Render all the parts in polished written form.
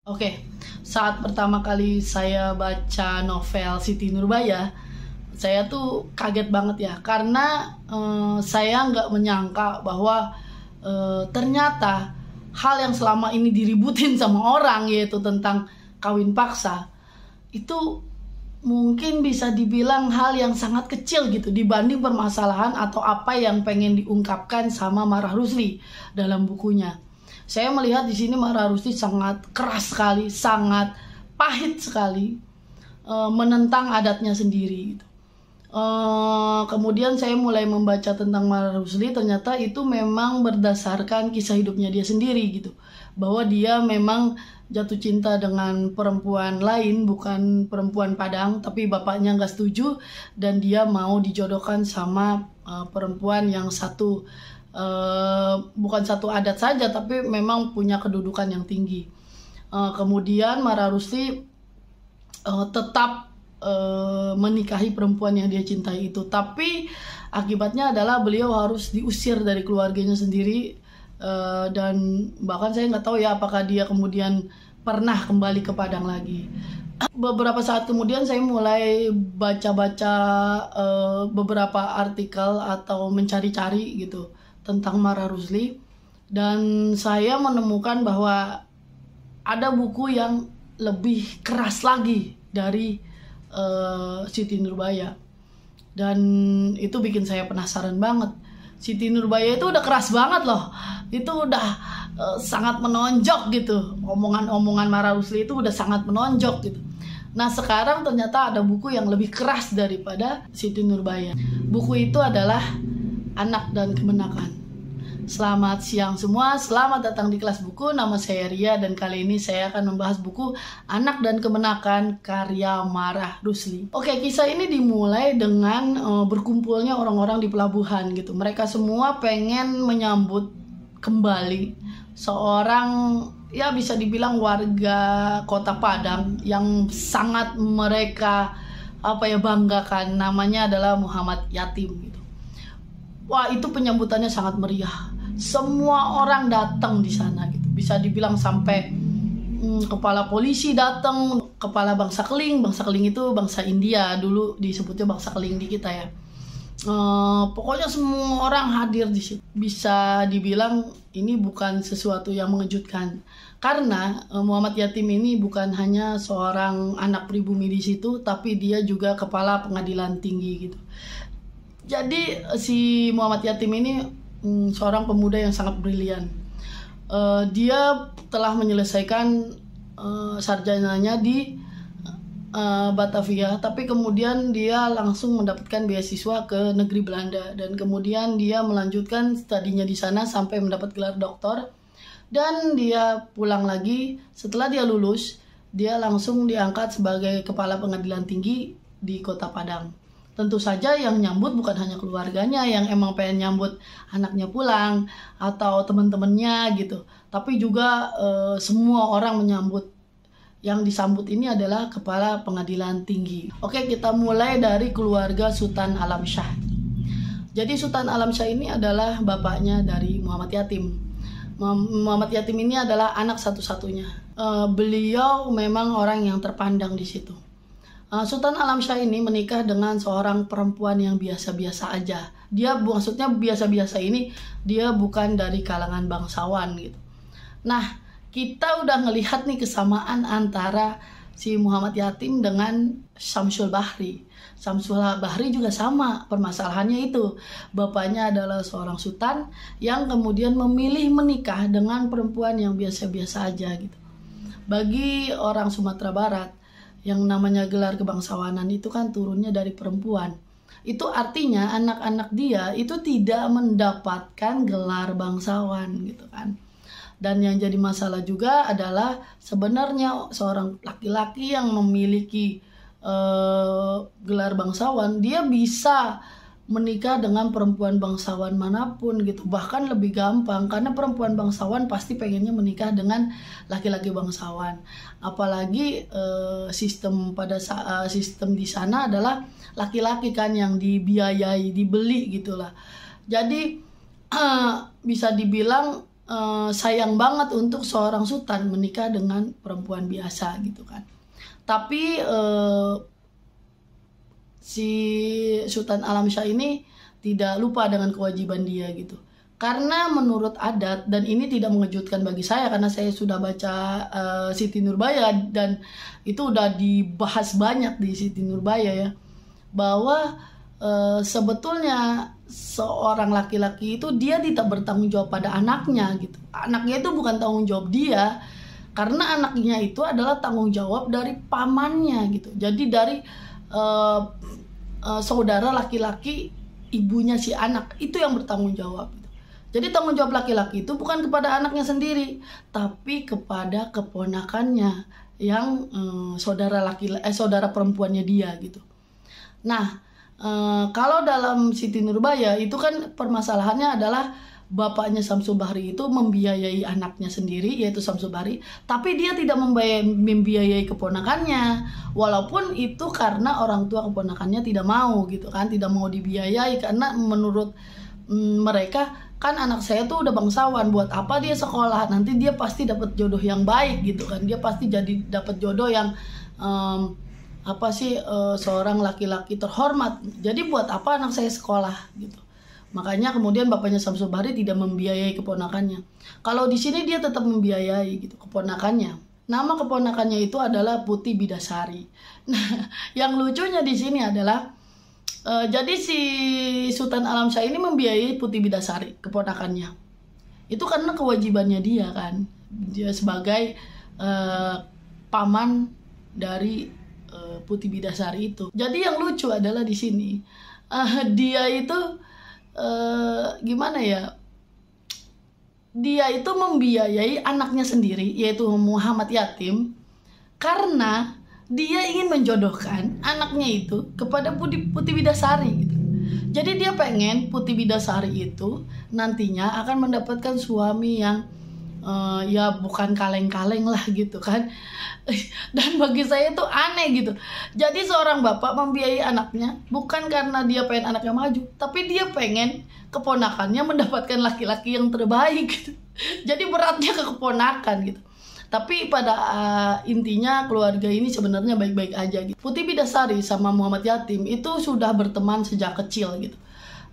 Oke, saat pertama kali saya baca novel Siti Nurbaya, saya tuh kaget banget ya, karena saya nggak menyangka bahwa ternyata hal yang selama ini diributin sama orang, yaitu tentang kawin paksa, itu mungkin bisa dibilang hal yang sangat kecil gitu dibanding permasalahan atau apa yang pengen diungkapkan sama Marah Rusli dalam bukunya. Saya melihat di sini Marah Rusli sangat keras sekali, sangat pahit sekali menentang adatnya sendiri gitu. Kemudian saya mulai membaca tentang Marah Rusli, ternyata itu memang berdasarkan kisah hidupnya dia sendiri gitu. Bahwa dia memang jatuh cinta dengan perempuan lain, bukan perempuan Padang, tapi bapaknya nggak setuju dan dia mau dijodohkan sama perempuan yang bukan satu adat saja, tapi memang punya kedudukan yang tinggi. Kemudian Marah Rusli tetap menikahi perempuan yang dia cintai itu, tapi akibatnya adalah beliau harus diusir dari keluarganya sendiri, dan bahkan saya nggak tahu ya apakah dia kemudian pernah kembali ke Padang lagi. Beberapa saat kemudian saya mulai baca-baca beberapa artikel atau mencari-cari gitu tentang Marah Rusli, dan saya menemukan bahwa ada buku yang lebih keras lagi dari Siti Nurbaya, dan itu bikin saya penasaran banget. Siti Nurbaya itu udah keras banget loh, itu udah sangat menonjok gitu, omongan-omongan Marah Rusli itu udah sangat menonjok gitu. Nah sekarang ternyata ada buku yang lebih keras daripada Siti Nurbaya. Buku itu adalah Anak dan Kemenakan. Selamat siang semua, selamat datang di kelas buku. Nama saya Ria dan kali ini saya akan membahas buku Anak dan Kemenakan karya Marah Rusli. Oke, kisah ini dimulai dengan berkumpulnya orang-orang di pelabuhan gitu. Mereka semua pengen menyambut kembali seorang, ya bisa dibilang warga kota Padang yang sangat mereka banggakan. Namanya adalah Muhammad Yatim gitu. Wah, itu penyambutannya sangat meriah. Semua orang datang di sana gitu. Bisa dibilang sampai kepala polisi datang, kepala bangsa Keling. Bangsa Keling itu bangsa India, dulu disebutnya bangsa Keling di kita ya. Pokoknya semua orang hadir di situ. Bisa dibilang ini bukan sesuatu yang mengejutkan, karena Muhammad Yatim ini bukan hanya seorang anak pribumi di situ, tapi dia juga kepala pengadilan tinggi gitu. Jadi si Muhammad Yatim ini seorang pemuda yang sangat brilian. Dia telah menyelesaikan sarjananya di Batavia, tapi kemudian dia langsung mendapatkan beasiswa ke negeri Belanda, dan kemudian dia melanjutkan studinya di sana sampai mendapat gelar doktor, dan dia pulang lagi. Setelah dia lulus, dia langsung diangkat sebagai kepala pengadilan tinggi di kota Padang. Tentu saja yang nyambut bukan hanya keluarganya yang emang pengen nyambut anaknya pulang atau teman-temannya gitu, tapi juga semua orang menyambut. Yang disambut ini adalah kepala pengadilan tinggi. Oke, kita mulai dari keluarga Sultan Alamsyah. Jadi Sultan Alamsyah ini adalah bapaknya dari Muhammad Yatim. Muhammad Yatim ini adalah anak satu-satunya. Beliau memang orang yang terpandang di situ. Sultan Alamsyah ini menikah dengan seorang perempuan yang biasa-biasa aja. Dia maksudnya biasa-biasa ini, dia bukan dari kalangan bangsawan gitu. Nah, kita udah ngelihat nih kesamaan antara si Muhammad Yatim dengan Syamsul Bahri. Syamsul Bahri juga sama, permasalahannya itu. Bapaknya adalah seorang sultan yang kemudian memilih menikah dengan perempuan yang biasa-biasa aja gitu. Bagi orang Sumatera Barat, yang namanya gelar kebangsawanan itu kan turunnya dari perempuan. Itu artinya anak-anak dia itu tidak mendapatkan gelar bangsawan gitu kan. Dan yang jadi masalah juga adalah sebenarnya seorang laki-laki yang memiliki gelar bangsawan, dia bisa menikah dengan perempuan bangsawan manapun gitu, bahkan lebih gampang karena perempuan bangsawan pasti pengennya menikah dengan laki-laki bangsawan. Apalagi sistem di sana adalah laki-laki kan yang dibiayai, dibeli gitulah. Jadi bisa dibilang sayang banget untuk seorang sultan menikah dengan perempuan biasa gitu kan. Tapi si Sultan Alamsyah ini tidak lupa dengan kewajiban dia gitu. Karena menurut adat, dan ini tidak mengejutkan bagi saya karena saya sudah baca Siti Nurbaya dan itu udah dibahas banyak di Siti Nurbaya ya, bahwa sebetulnya seorang laki-laki itu dia tidak bertanggung jawab pada anaknya gitu. Anaknya itu bukan tanggung jawab dia, karena anaknya itu adalah tanggung jawab dari pamannya gitu. Jadi dari saudara laki-laki ibunya si anak itu yang bertanggung jawab. Jadi tanggung jawab laki-laki itu bukan kepada anaknya sendiri, tapi kepada keponakannya yang saudara perempuannya dia gitu. Nah, kalau dalam Siti Nurbaya itu kan permasalahannya adalah bapaknya Syamsul Bahri itu membiayai anaknya sendiri yaitu Syamsul Bahri, tapi dia tidak membiayai keponakannya, walaupun itu karena orang tua keponakannya tidak mau gitu kan, tidak mau dibiayai karena menurut mereka kan anak saya tuh udah bangsawan, buat apa dia sekolah, nanti dia pasti dapat jodoh yang baik gitu kan, dia pasti jadi dapat jodoh yang seorang laki-laki terhormat, jadi buat apa anak saya sekolah gitu. Makanya kemudian bapaknya Syamsul Bahri tidak membiayai keponakannya. Kalau di sini dia tetap membiayai gitu keponakannya. Nama keponakannya itu adalah Putih Bidasari. Nah, yang lucunya di sini adalah jadi si Sultan Alamsyah ini membiayai Putih Bidasari, keponakannya. Itu karena kewajibannya dia kan. Dia sebagai paman dari Putih Bidasari itu. Jadi yang lucu adalah di sini dia itu gimana ya? Dia itu membiayai anaknya sendiri yaitu Muhammad Yatim karena dia ingin menjodohkan anaknya itu kepada Putih Bidasari gitu. Jadi dia pengen Putih Bidasari itu nantinya akan mendapatkan suami yang ya bukan kaleng-kaleng lah gitu kan. Dan bagi saya itu aneh gitu. Jadi seorang bapak membiayai anaknya bukan karena dia pengen anaknya maju, tapi dia pengen keponakannya mendapatkan laki-laki yang terbaik gitu. Jadi beratnya ke keponakan gitu. Tapi pada intinya keluarga ini sebenarnya baik-baik aja gitu. Putih Bidasari sama Muhammad Yatim itu sudah berteman sejak kecil gitu.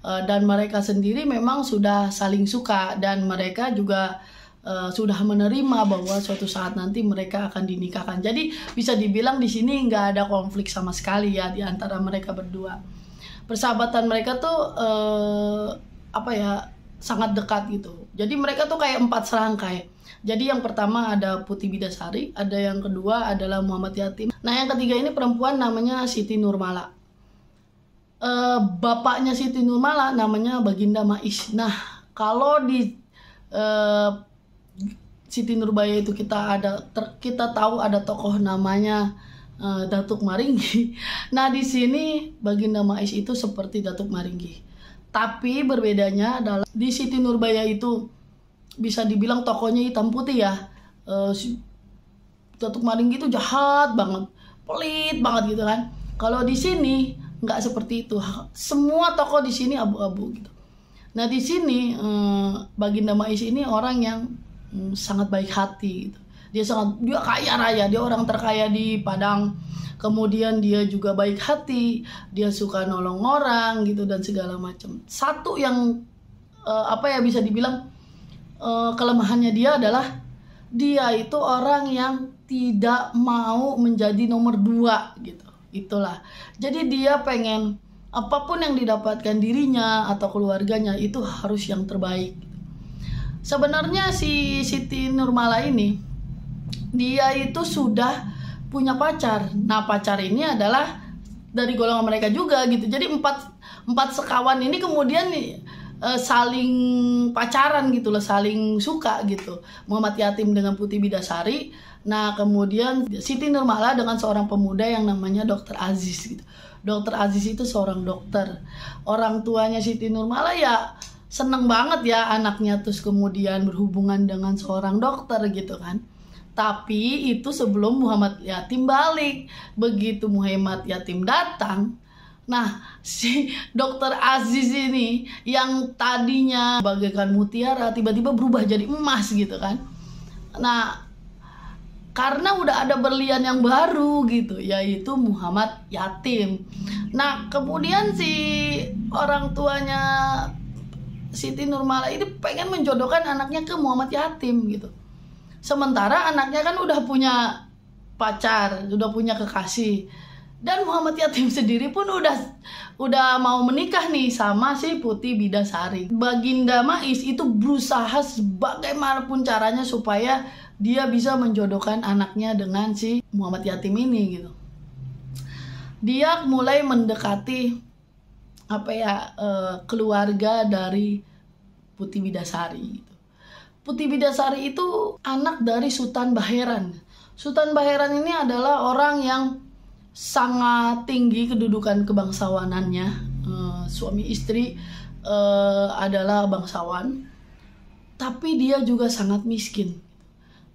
Dan mereka sendiri memang sudah saling suka dan mereka juga sudah menerima bahwa suatu saat nanti mereka akan dinikahkan. Jadi bisa dibilang di sini nggak ada konflik sama sekali ya di antara mereka berdua. Persahabatan mereka tuh sangat dekat gitu. Jadi mereka tuh kayak 4 serangkai. Jadi yang pertama ada Putih Bidasari, ada yang kedua adalah Muhammad Yatim. Nah yang ketiga ini perempuan namanya Siti Nurmala. Bapaknya Siti Nurmala namanya Baginda Mais. Nah kalau di Siti Nurbaya itu kita tahu ada tokoh namanya Datuk Maringgi. Nah di sini Baginda Mais itu seperti Datuk Maringgi. Tapi berbedanya adalah di Siti Nurbaya itu bisa dibilang tokohnya hitam putih ya. Datuk Maringgi itu jahat banget, pelit banget gitu kan. Kalau di sini nggak seperti itu. Semua tokoh di sini abu-abu gitu. Nah di sini Baginda Mais ini orang yang sangat baik hati gitu. Dia kaya raya, dia orang terkaya di Padang. Kemudian dia juga baik hati, dia suka nolong orang gitu dan segala macam. Satu yang bisa dibilang kelemahannya dia adalah dia itu orang yang tidak mau menjadi nomor 2 gitu. Itulah. Jadi dia pengen apapun yang didapatkan dirinya atau keluarganya itu harus yang terbaik. Sebenarnya si Siti Nurmala ini dia itu sudah punya pacar. Nah pacar ini adalah dari golongan mereka juga gitu. Jadi empat sekawan ini kemudian saling pacaran gitu loh, saling suka gitu. Muhammad Yatim dengan Putih Bidasari. Nah kemudian Siti Nurmala dengan seorang pemuda yang namanya Dr. Aziz gitu. Dr. Aziz itu seorang dokter. Orang tuanya Siti Nurmala ya seneng banget ya anaknya terus kemudian berhubungan dengan seorang dokter gitu kan. Tapi itu sebelum Muhammad Yatim balik. Begitu Muhammad Yatim datang, Nah, si dokter Aziz ini yang tadinya bagaikan mutiara tiba-tiba berubah jadi emas gitu kan. Nah, karena udah ada berlian yang baru gitu, yaitu Muhammad Yatim. Nah, kemudian si orang tuanya Siti Nurmala itu pengen menjodohkan anaknya ke Muhammad Yatim gitu. Sementara anaknya kan udah punya pacar, udah punya kekasih. Dan Muhammad Yatim sendiri pun udah mau menikah nih sama si Putih Bidasari. Baginda Mais itu berusaha sebagaimanapun caranya supaya dia bisa menjodohkan anaknya dengan si Muhammad Yatim ini gitu. Dia mulai mendekati keluarga dari Putih Bidasari gitu. Putih Bidasari itu anak dari Sultan Baheran. Sultan Baheran ini adalah orang yang sangat tinggi kedudukan kebangsawanannya. Suami istri adalah bangsawan, tapi dia juga sangat miskin.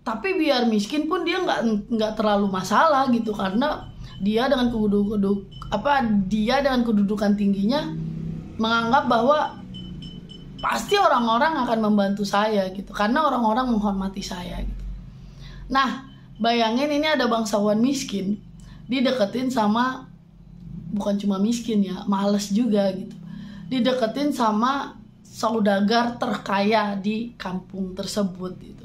Tapi biar miskin pun dia nggak terlalu masalah gitu, karena dia dengan kedudukan tingginya menganggap bahwa pasti orang-orang akan membantu saya gitu, karena orang-orang menghormati saya gitu. Nah, bayangin ini ada bangsawan miskin dideketin sama, bukan cuma miskin ya, males juga gitu, dideketin sama saudagar terkaya di kampung tersebut gitu.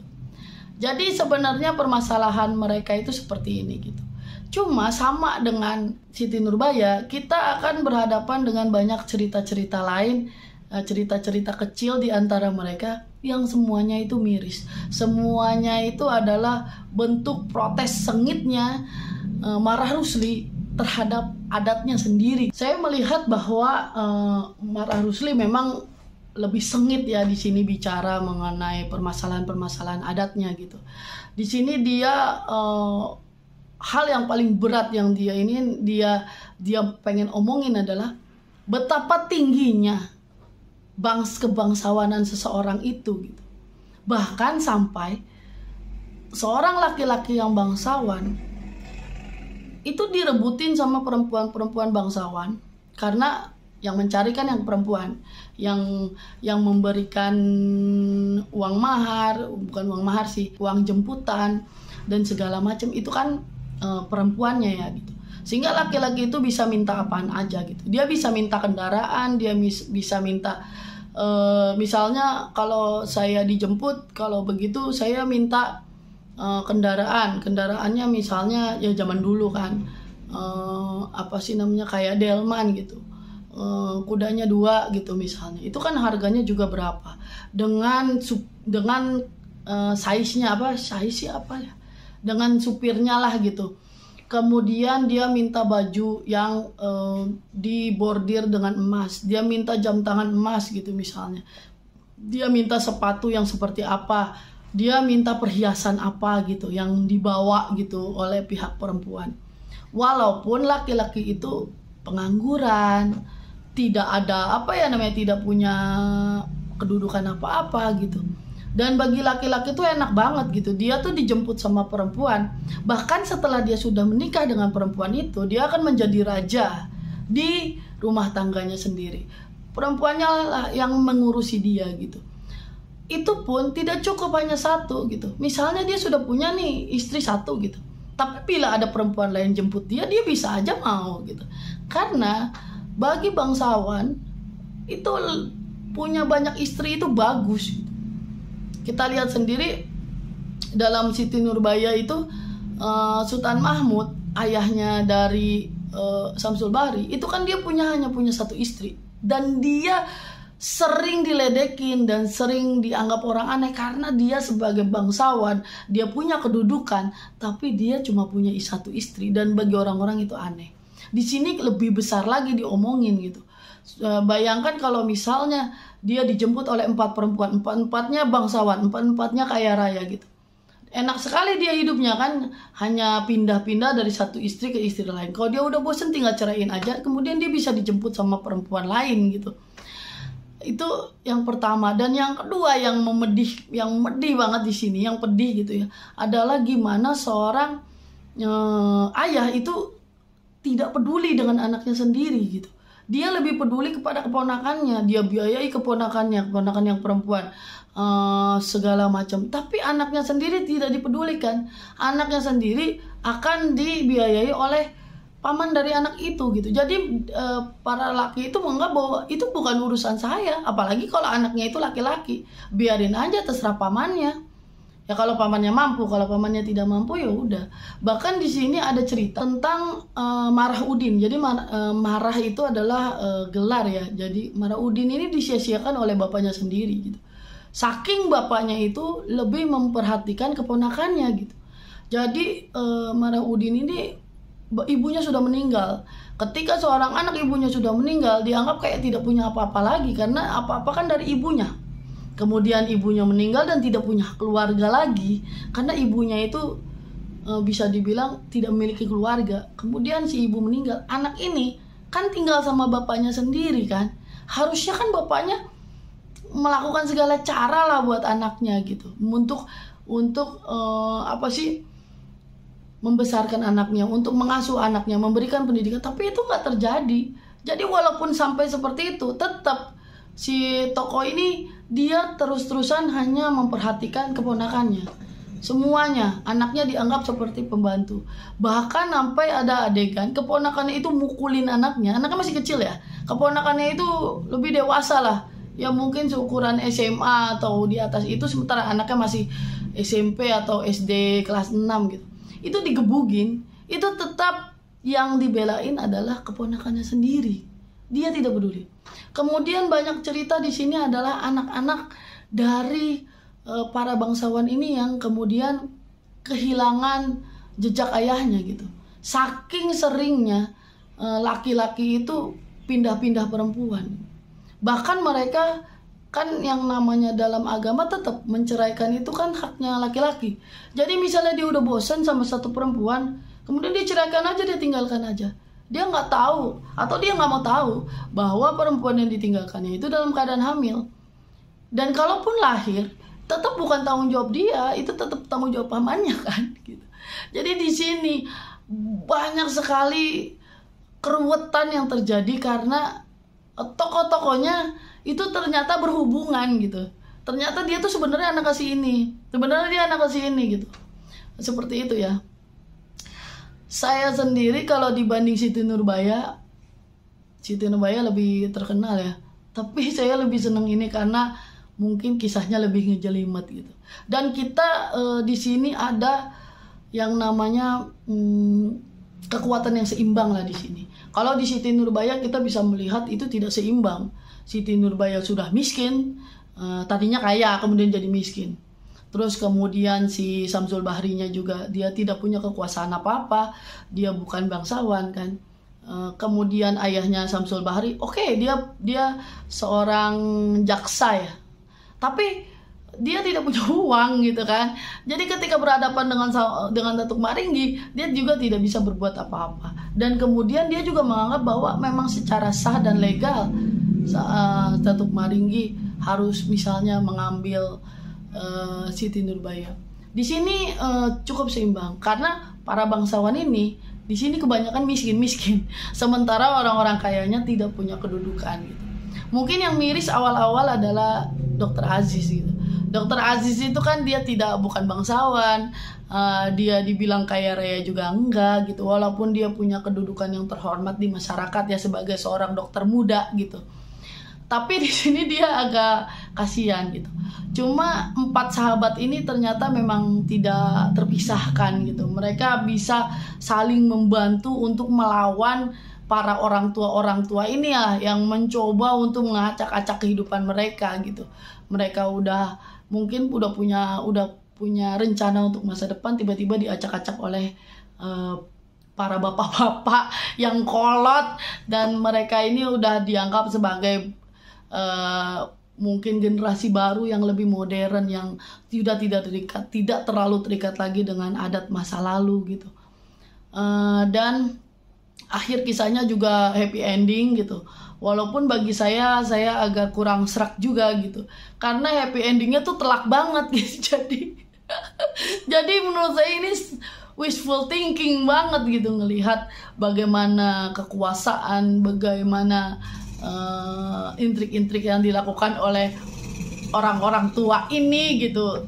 Jadi sebenarnya permasalahan mereka itu seperti ini gitu. Cuma sama dengan Siti Nurbaya, kita akan berhadapan dengan banyak cerita-cerita lain, cerita-cerita kecil di antara mereka yang semuanya itu miris. Semuanya itu adalah bentuk protes sengitnya Marah Rusli terhadap adatnya sendiri. Saya melihat bahwa Marah Rusli memang lebih sengit ya di sini bicara mengenai permasalahan-permasalahan adatnya gitu. Di sini dia hal yang paling berat yang dia pengen omongin adalah betapa tingginya kebangsawanan seseorang itu gitu. Bahkan sampai seorang laki-laki yang bangsawan itu direbutin sama perempuan-perempuan bangsawan, karena yang mencari kan yang perempuan, yang memberikan uang mahar, bukan uang mahar sih, uang jemputan dan segala macam itu kan perempuannya ya gitu. Sehingga laki-laki itu bisa minta apaan aja gitu. Dia bisa minta kendaraan, dia bisa minta misalnya kalau saya dijemput, kalau begitu saya minta kendaraannya misalnya ya zaman dulu kan kayak delman gitu, kudanya 2 gitu misalnya, itu kan harganya juga berapa dengan size-nya dengan supirnya lah gitu. Kemudian dia minta baju yang dibordir dengan emas, dia minta jam tangan emas gitu misalnya, dia minta sepatu yang seperti apa, dia minta perhiasan apa gitu yang dibawa gitu oleh pihak perempuan. Walaupun laki-laki itu pengangguran, tidak ada tidak punya kedudukan apa-apa gitu. Dan bagi laki-laki itu enak banget gitu, dia tuh dijemput sama perempuan. Bahkan setelah dia sudah menikah dengan perempuan itu, dia akan menjadi raja di rumah tangganya sendiri. Perempuannya lah yang mengurusi dia gitu. Itu pun tidak cukup hanya satu gitu. Misalnya dia sudah punya nih istri 1 gitu, tapi bila ada perempuan lain jemput dia bisa aja mau gitu. Karena bagi bangsawan itu punya banyak istri itu bagus gitu. Kita lihat sendiri dalam Siti Nurbaya itu Sultan Mahmud, ayahnya dari Samsul Bahri, itu kan dia hanya punya 1 istri, dan dia sering diledekin dan sering dianggap orang aneh karena dia sebagai bangsawan, dia punya kedudukan, tapi dia cuma punya 1 istri, dan bagi orang-orang itu aneh. Di sini lebih besar lagi diomongin gitu. Bayangkan kalau misalnya dia dijemput oleh 4 perempuan, 4-4-nya bangsawan, 4-4-nya kaya raya gitu. Enak sekali dia hidupnya kan, hanya pindah-pindah dari 1 istri ke istri lain. Kalau dia udah bosen tinggal ceraiin aja, kemudian dia bisa dijemput sama perempuan lain gitu. Itu yang pertama. Dan yang kedua yang medih banget di sini, yang pedih gitu ya, adalah gimana seorang ayah itu tidak peduli dengan anaknya sendiri gitu. Dia lebih peduli kepada keponakannya, dia biayai keponakannya, keponakan yang perempuan, segala macam. Tapi anaknya sendiri tidak dipedulikan. Anaknya sendiri akan dibiayai oleh paman dari anak itu gitu. Jadi para laki itu menganggap bahwa itu bukan urusan saya. Apalagi kalau anaknya itu laki-laki, biarin aja terserah pamannya. Ya kalau pamannya mampu, kalau pamannya tidak mampu ya udah. Bahkan di sini ada cerita tentang Marah Udin. Jadi Marah itu adalah gelar ya. Jadi Marah Udin ini disia-siakan oleh bapaknya sendiri gitu. Saking bapaknya itu lebih memperhatikan keponakannya gitu. Jadi Marah Udin ini ibunya sudah meninggal. Ketika seorang anak ibunya sudah meninggal, dianggap kayak tidak punya apa-apa lagi karena apa-apa kan dari ibunya. Kemudian ibunya meninggal dan tidak punya keluarga lagi karena ibunya itu bisa dibilang tidak memiliki keluarga. Kemudian si ibu meninggal, anak ini kan tinggal sama bapaknya sendiri kan. Harusnya kan bapaknya melakukan segala cara lah buat anaknya gitu. Untuk apa sih? Membesarkan anaknya, untuk mengasuh anaknya, memberikan pendidikan, tapi itu nggak terjadi. Jadi walaupun sampai seperti itu, tetap si tokoh ini dia terus-terusan hanya memperhatikan keponakannya. Semuanya, anaknya dianggap seperti pembantu. Bahkan sampai ada adegan keponakannya itu mukulin anaknya. Anaknya masih kecil ya. Keponakannya itu lebih dewasa lah. Ya mungkin seukuran SMA atau di atas itu, sementara anaknya masih SMP atau SD kelas 6 gitu. Itu digebugin. Itu tetap yang dibelain adalah keponakannya sendiri. Dia tidak peduli. Kemudian banyak cerita di sini adalah anak-anak dari para bangsawan ini yang kemudian kehilangan jejak ayahnya gitu. Saking seringnya laki-laki itu pindah-pindah perempuan. Bahkan mereka kan yang namanya dalam agama tetap menceraikan itu kan haknya laki-laki. Jadi misalnya dia udah bosan sama satu perempuan, kemudian dia ceraikan aja, dia tinggalkan aja. Dia nggak tahu atau dia nggak mau tahu bahwa perempuan yang ditinggalkannya itu dalam keadaan hamil. Dan kalaupun lahir, tetap bukan tanggung jawab dia, itu tetap tanggung jawab pamannya kan. Gitu. Jadi di sini banyak sekali keruwetan yang terjadi karena tokoh-tokohnya itu ternyata berhubungan gitu. Ternyata dia tuh sebenarnya anak kasih ini, sebenarnya dia anak kasih ini gitu. Seperti itu ya. Saya sendiri kalau dibanding Siti Nurbaya lebih terkenal ya. Tapi saya lebih senang ini karena mungkin kisahnya lebih ngejelimet gitu. Dan kita di sini ada yang namanya kekuatan yang seimbang lah di sini. Kalau di Siti Nurbaya kita bisa melihat itu tidak seimbang. Siti Nurbaya sudah miskin, tadinya kaya kemudian jadi miskin. Terus kemudian si Samsul Bahrinya juga dia tidak punya kekuasaan apa-apa, dia bukan bangsawan kan. Kemudian ayahnya Samsul Bahri, oke, dia seorang jaksa ya, tapi dia tidak punya uang gitu kan. Jadi ketika berhadapan dengan Datuk Maringgi, dia juga tidak bisa berbuat apa-apa. Dan kemudian dia juga menganggap bahwa memang secara sah dan legal Datuk Maringgi harus misalnya mengambil Siti Nurbaya. Di sini cukup seimbang karena para bangsawan ini di sini kebanyakan miskin, sementara orang-orang kayanya tidak punya kedudukan gitu. Mungkin yang miris awal-awal adalah Dr. Aziz gitu. Dr. Aziz itu kan dia bukan bangsawan, dia dibilang kaya raya juga enggak gitu, walaupun dia punya kedudukan yang terhormat di masyarakat ya sebagai seorang dokter muda gitu. Tapi di sini dia agak kasihan gitu. Cuma 4 sahabat ini ternyata memang tidak terpisahkan gitu. Mereka bisa saling membantu untuk melawan para orang tua ini ya, yang mencoba untuk mengacak-acak kehidupan mereka gitu. Mereka mungkin udah punya rencana untuk masa depan, tiba-tiba diacak-acak oleh para bapak-bapak yang kolot, dan mereka ini udah dianggap sebagai mungkin generasi baru yang lebih modern, yang tidak terlalu terikat lagi dengan adat masa lalu gitu. Dan akhir kisahnya juga happy ending gitu. Walaupun bagi saya agak kurang serak juga gitu, karena happy endingnya tuh telak banget gitu. Jadi menurut saya ini wishful thinking banget gitu ngelihat bagaimana kekuasaan, bagaimana intrik-intrik yang dilakukan oleh orang-orang tua ini gitu.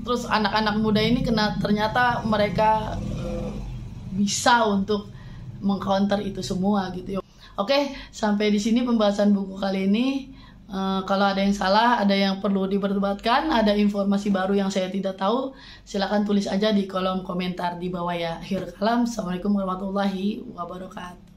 Terus anak-anak muda ini ternyata mereka bisa untuk mengcounter itu semua gitu. Oke, sampai di sini pembahasan buku kali ini. Kalau ada yang salah, ada yang perlu diperdebatkan, ada informasi baru yang saya tidak tahu, silakan tulis aja di kolom komentar di bawah ya. Akhir kalam, assalamualaikum warahmatullahi wabarakatuh.